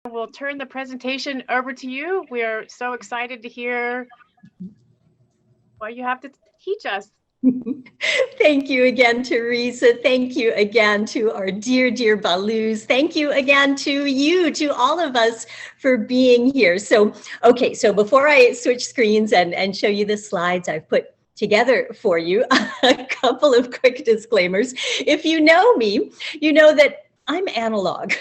We'll turn the presentation over to you. We are so excited to hear what you have to teach us. Thank you again, Teresa. Thank you again to our dear, dear Balus. Thank you again to you, to all of us for being here. So, okay, so before I switch screens and show you the slides I've put together for you, a couple of quick disclaimers. If you know me, you know that I'm analog,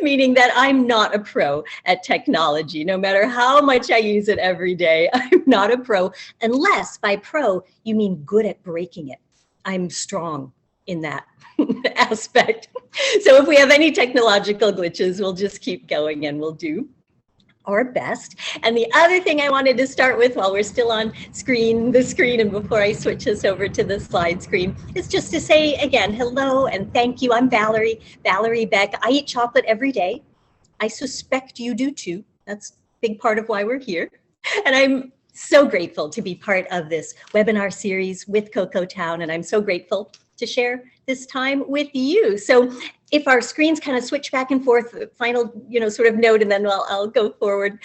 meaning that I'm not a pro at technology. No matter how much I use it every day, I'm not a pro, unless by pro, you mean good at breaking it. I'm strong in that aspect. So if we have any technological glitches, we'll just keep going and we'll do our best. And the other thing I wanted to start with while we're still on the screen and before I switch us over to the slide screen is just to say again, hello and thank you. I'm Valerie Beck. I eat chocolate every day. I suspect you do too. That's a big part of why we're here. And I'm so grateful to be part of this webinar series with Cocoa Town. And I'm so grateful to share this time with you. So if our screens kind of switch back and forth, final, sort of note, and then I'll go forward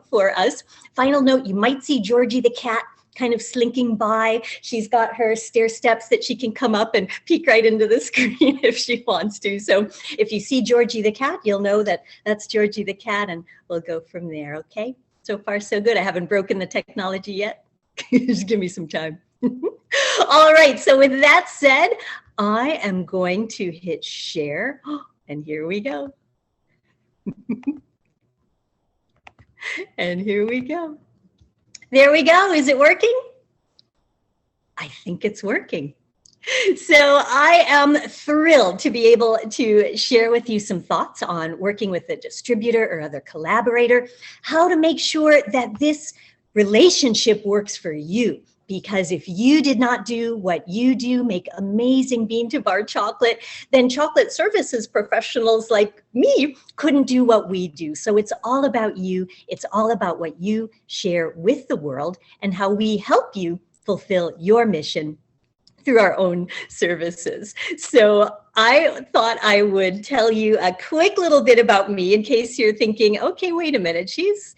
for us. Final note, you might see Georgie the cat kind of slinking by. She's got her stair steps that she can come up and peek right into the screen if she wants to. So if you see Georgie the cat, you'll know that that's Georgie the cat, and we'll go from there, okay? So far, so good. I haven't broken the technology yet. Just give me some time. All right, so with that said, I am going to hit share, and here we go. And here we go. There we go. Is it working? I think it's working. So I am thrilled to be able to share with you some thoughts on working with a distributor or other collaborator, how to make sure that this relationship works for you. Because if you did not do what you do, make amazing bean to bar chocolate, then chocolate services professionals like me couldn't do what we do. So it's all about you. It's all about what you share with the world and how we help you fulfill your mission through our own services. So I thought I would tell you a quick little bit about me in case you're thinking, okay, wait a minute, she's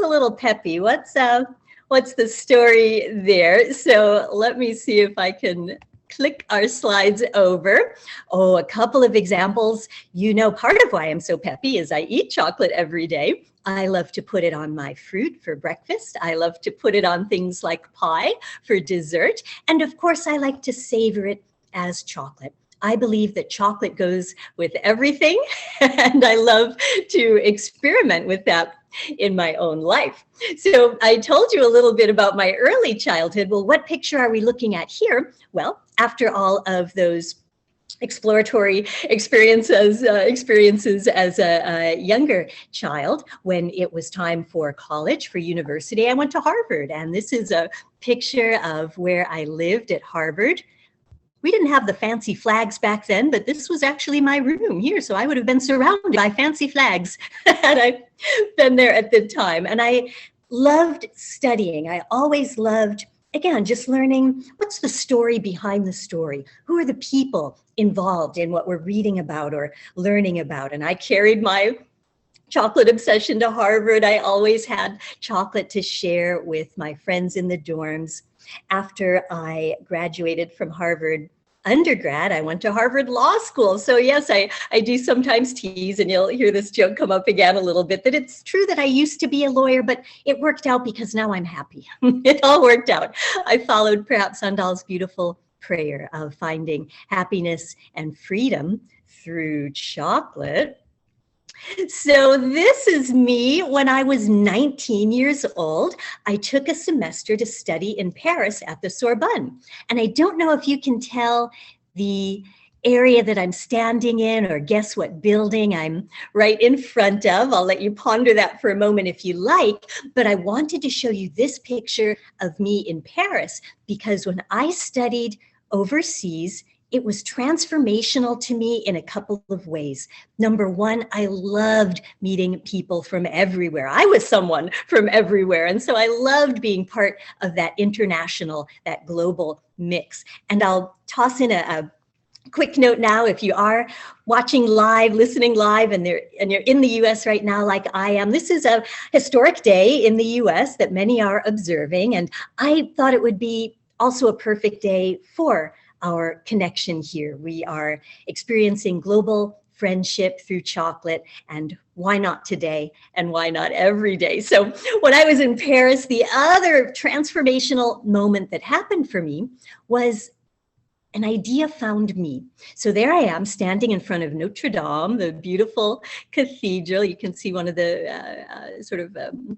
a little peppy. What's the story there? So let me see if I can click our slides over. Oh, a couple of examples. Part of why I'm so peppy is I eat chocolate every day. I love to put it on my fruit for breakfast. I love to put it on things like pie for dessert. And of course, I like to savor it as chocolate. I believe that chocolate goes with everything, and I love to experiment with that in my own life. So I told you a little bit about my early childhood. Well, what picture are we looking at here? Well, after all of those exploratory experiences as a younger child, when it was time for college, for university, I went to Harvard. And this is a picture of where I lived at Harvard. We didn't have the fancy flags back then, but this was actually my room here. So I would have been surrounded by fancy flags had I been there at the time. And I loved studying. I always loved, again, just learning what's the story behind the story. Who are the people involved in what we're reading about or learning about? And I carried my chocolate obsession to Harvard. I always had chocolate to share with my friends in the dorms. After I graduated from Harvard undergrad, I went to Harvard Law School. So yes, I do sometimes tease, and you'll hear this joke come up again a little bit, that it's true that I used to be a lawyer, but it worked out because now I'm happy. It all worked out. I followed perhaps Sandal's beautiful prayer of finding happiness and freedom through chocolate. So this is me when I was 19 years old. I took a semester to study in Paris at the Sorbonne. And I don't know if you can tell the area that I'm standing in or guess what building I'm right in front of. I'll let you ponder that for a moment if you like. But I wanted to show you this picture of me in Paris because when I studied overseas, it was transformational to me in a couple of ways. Number one, I loved meeting people from everywhere. I was someone from everywhere. And so I loved being part of that international, that global mix. And I'll toss in a quick note now, if you are watching live, listening live, and you're in the US right now like I am, this is a historic day in the US that many are observing, and I thought it would be also a perfect day for our connection here. We are experiencing global friendship through chocolate, and why not today and why not every day? So when I was in Paris, the other transformational moment that happened for me was an idea found me. So there I am standing in front of Notre Dame, the beautiful cathedral. You can see one of the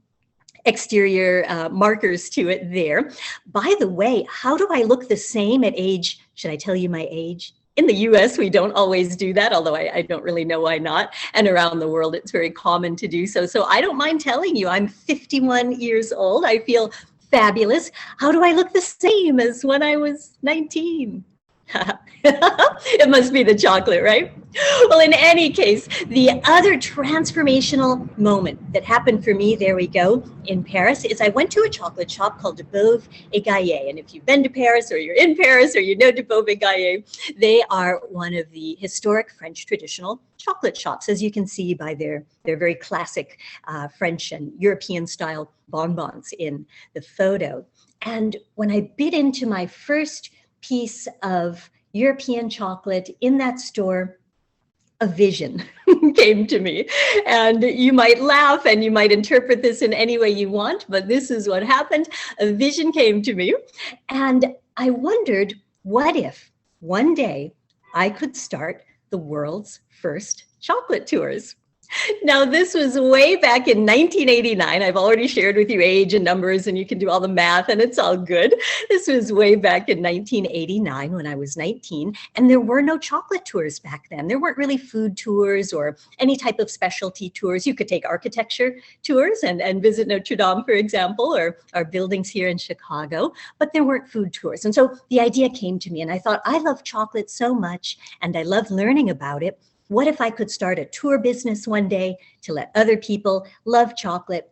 exterior markers to it there. By the way, how do I look the same at age? Should I tell you my age? In the US, we don't always do that, although I don't really know why not. And around the world, it's very common to do so. So I don't mind telling you, I'm 51 years old. I feel fabulous. How do I look the same as when I was 19? It must be the chocolate, right? Well, in any case, the other transformational moment that happened for me, there we go, in Paris, is I went to a chocolate shop called De Beauve et Gaillet. And if you've been to Paris, or you're in Paris, or you know De Beauve et Gaillet, they are one of the historic French traditional chocolate shops, as you can see by their very classic French and European style bonbons in the photo. And when I bit into my first piece of European chocolate in that store, a vision came to me. And you might laugh and you might interpret this in any way you want, but this is what happened. A vision came to me, and I wondered, what if one day I could start the world's first chocolate tours? Now, this was way back in 1989. I've already shared with you age and numbers, and you can do all the math, and it's all good. This was way back in 1989 when I was 19, and there were no chocolate tours back then. There weren't really food tours or any type of specialty tours. You could take architecture tours and visit Notre Dame, for example, or our buildings here in Chicago, but there weren't food tours. And so the idea came to me, and I thought, I love chocolate so much, and I love learning about it. What if I could start a tour business one day to let other people love chocolate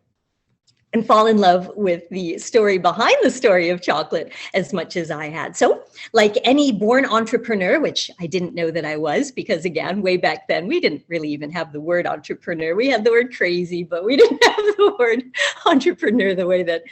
and fall in love with the story behind the story of chocolate as much as I had? So like any born entrepreneur, which I didn't know that I was, because again, way back then, we didn't really even have the word entrepreneur. We had the word crazy, but we didn't have the word entrepreneur the way that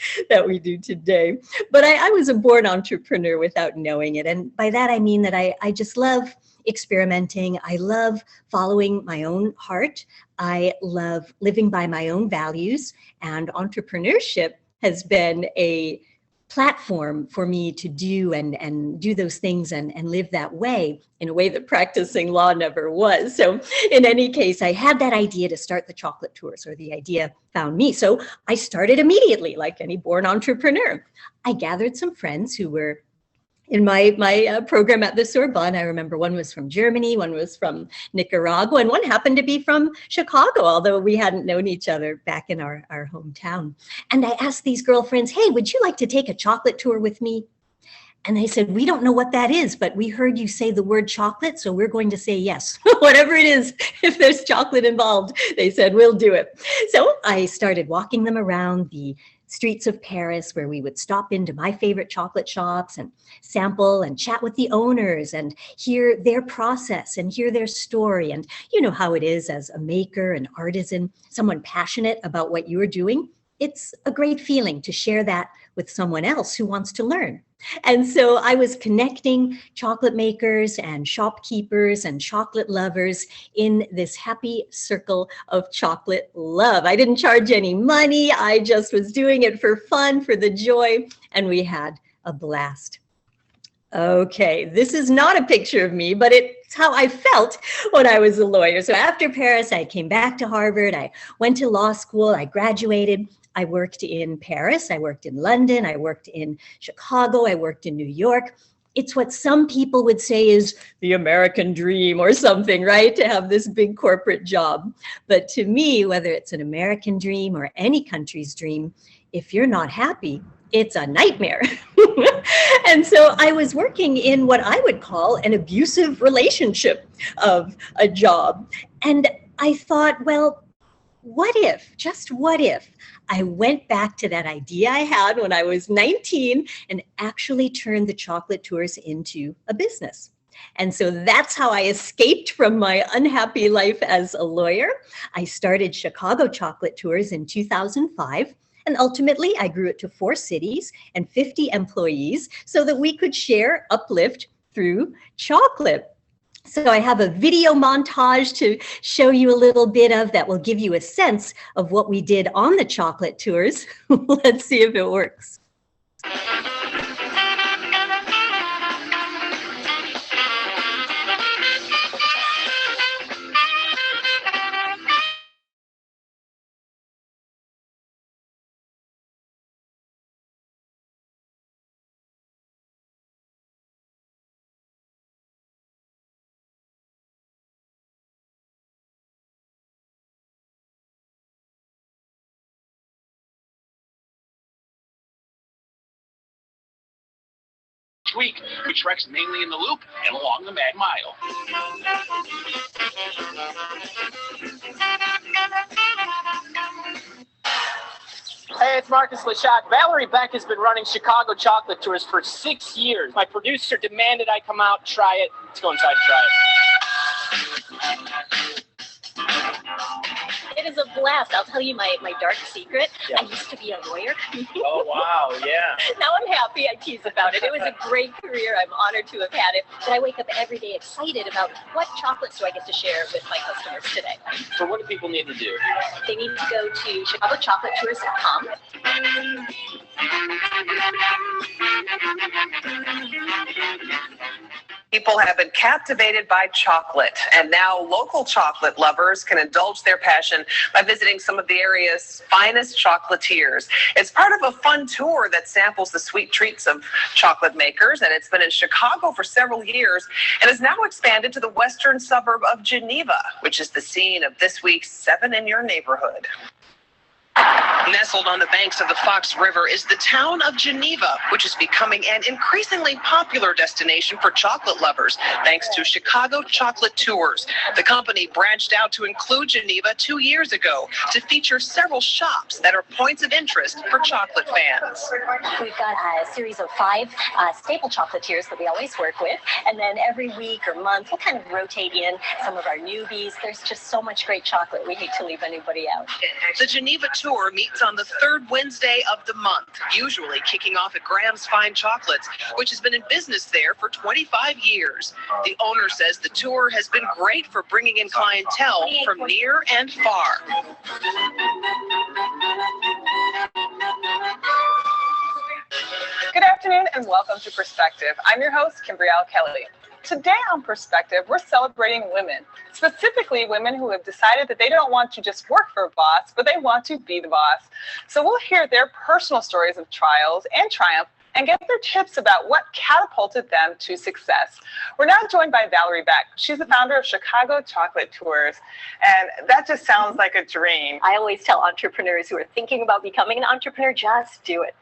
we do today. But I was a born entrepreneur without knowing it. And by that, I mean that I just love experimenting. I love following my own heart. I love living by my own values, and entrepreneurship has been a platform for me to do and do those things and live that way in a way that practicing law never was. So in any case, I had that idea to start the chocolate tours, or the idea found me. So I started immediately, like any born entrepreneur. I gathered some friends who were in my program at the Sorbonne. I remember one was from Germany, one was from Nicaragua, and one happened to be from Chicago, although we hadn't known each other back in our hometown. And I asked these girlfriends, hey, would you like to take a chocolate tour with me? And they said, we don't know what that is, but we heard you say the word chocolate, so we're going to say yes. Whatever it is, if there's chocolate involved, they said, we'll do it. So I started walking them around the streets of Paris, where we would stop into my favorite chocolate shops and sample and chat with the owners and hear their process and hear their story. And you know how it is as a maker, an artisan, someone passionate about what you're doing. It's a great feeling to share that with someone else who wants to learn. And so I was connecting chocolate makers and shopkeepers and chocolate lovers in this happy circle of chocolate love. I didn't charge any money. I just was doing it for fun, for the joy, and we had a blast. Okay, this is not a picture of me, but it's how I felt when I was a lawyer. So after Paris, I came back to Harvard. I went to law school. I graduated. I worked in Paris, I worked in London, I worked in Chicago, I worked in New York. It's what some people would say is the American dream or something, right? To have this big corporate job. But to me, whether it's an American dream or any country's dream, if you're not happy, it's a nightmare. And so I was working in what I would call an abusive relationship of a job. And I thought, well, what if, just what if, I went back to that idea I had when I was 19 and actually turned the chocolate tours into a business? And so that's how I escaped from my unhappy life as a lawyer. I started Chicago Chocolate Tours in 2005. And ultimately, I grew it to 4 cities and 50 employees so that we could share, uplift through chocolate. So I have a video montage to show you a little bit of that will give you a sense of what we did on the chocolate tours. Let's see if it works. Week, we treks mainly in the Loop and along the Mag Mile. Hey, it's Marcus Lachak. Valerie Beck has been running Chicago Chocolate Tours for 6 years. My producer demanded I come out and try it. Let's go inside and try it. It is a blast. I'll tell you my dark secret. Yeah. I used to be a lawyer. Oh, wow, yeah. Now I'm happy. I tease about it. It was a great career. I'm honored to have had it. But I wake up every day excited about what chocolates do I get to share with my customers today. So what do people need to do? They need to go to chicagochocolatetours.com. People have been captivated by chocolate, and now local chocolate lovers can indulge their passion by visiting some of the area's finest chocolatiers. It's part of a fun tour that samples the sweet treats of chocolate makers, and it's been in Chicago for several years and has now expanded to the western suburb of Geneva, which is the scene of this week's 7 in Your Neighborhood. Nestled on the banks of the Fox River is the town of Geneva, which is becoming an increasingly popular destination for chocolate lovers, thanks to Chicago Chocolate Tours. The company branched out to include Geneva 2 years ago to feature several shops that are points of interest for chocolate fans. We've got a series of 5 staple chocolatiers that we always work with. And then every week or month, we'll kind of rotate in some of our newbies. There's just so much great chocolate. We hate to leave anybody out. The Geneva Tour meets on the 3rd Wednesday of the month, usually kicking off at Graham's Fine Chocolates, which has been in business there for 25 years. The owner says the tour has been great for bringing in clientele from near and far. Good afternoon and welcome to Perspective. I'm your host, Kimbrielle Kelly. Today on Perspective, we're celebrating women, specifically women who have decided that they don't want to just work for a boss, but they want to be the boss. So we'll hear their personal stories of trials and triumph and get their tips about what catapulted them to success. We're now joined by Valerie Beck. She's the founder of Chicago Chocolate Tours, and that just sounds like a dream. I always tell entrepreneurs who are thinking about becoming an entrepreneur, just do it.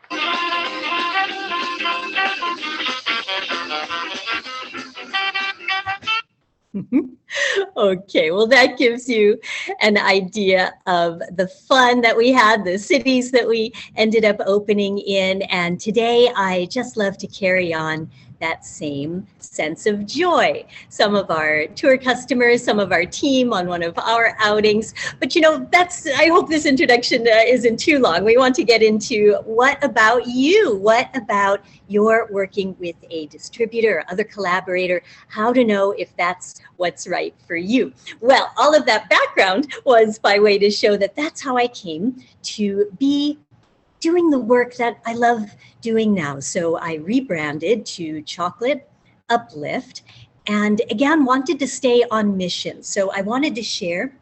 Okay, well, that gives you an idea of the fun that we had, the cities that we ended up opening in. And today, I just love to carry on that same sense of joy. Some of our tour customers, some of our team on one of our outings. But you know, I hope this introduction isn't too long. We want to get into what about you? What about your working with a distributor or other collaborator? How to know if that's what's right for you? Well, all of that background was by way to show that that's how I came to be doing the work that I love doing now. So I rebranded to Chocolate Uplift and again wanted to stay on mission. So I wanted to share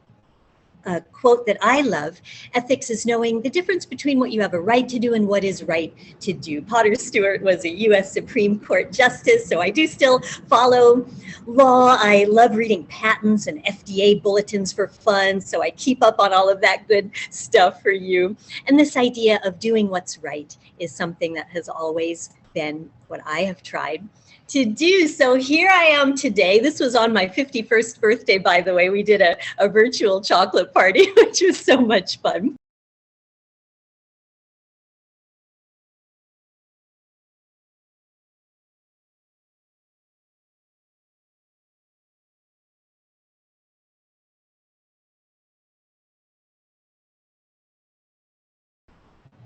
a quote that I love. Ethics is knowing the difference between what you have a right to do and what is right to do. Potter Stewart was a U.S. Supreme Court justice, so I do still follow law. I love reading patents and FDA bulletins for fun, so I keep up on all of that good stuff for you. And this idea of doing what's right is something that has always been what I have tried to do. So here I am today. This was on my 51st birthday, by the way. We did a virtual chocolate party, which was so much fun.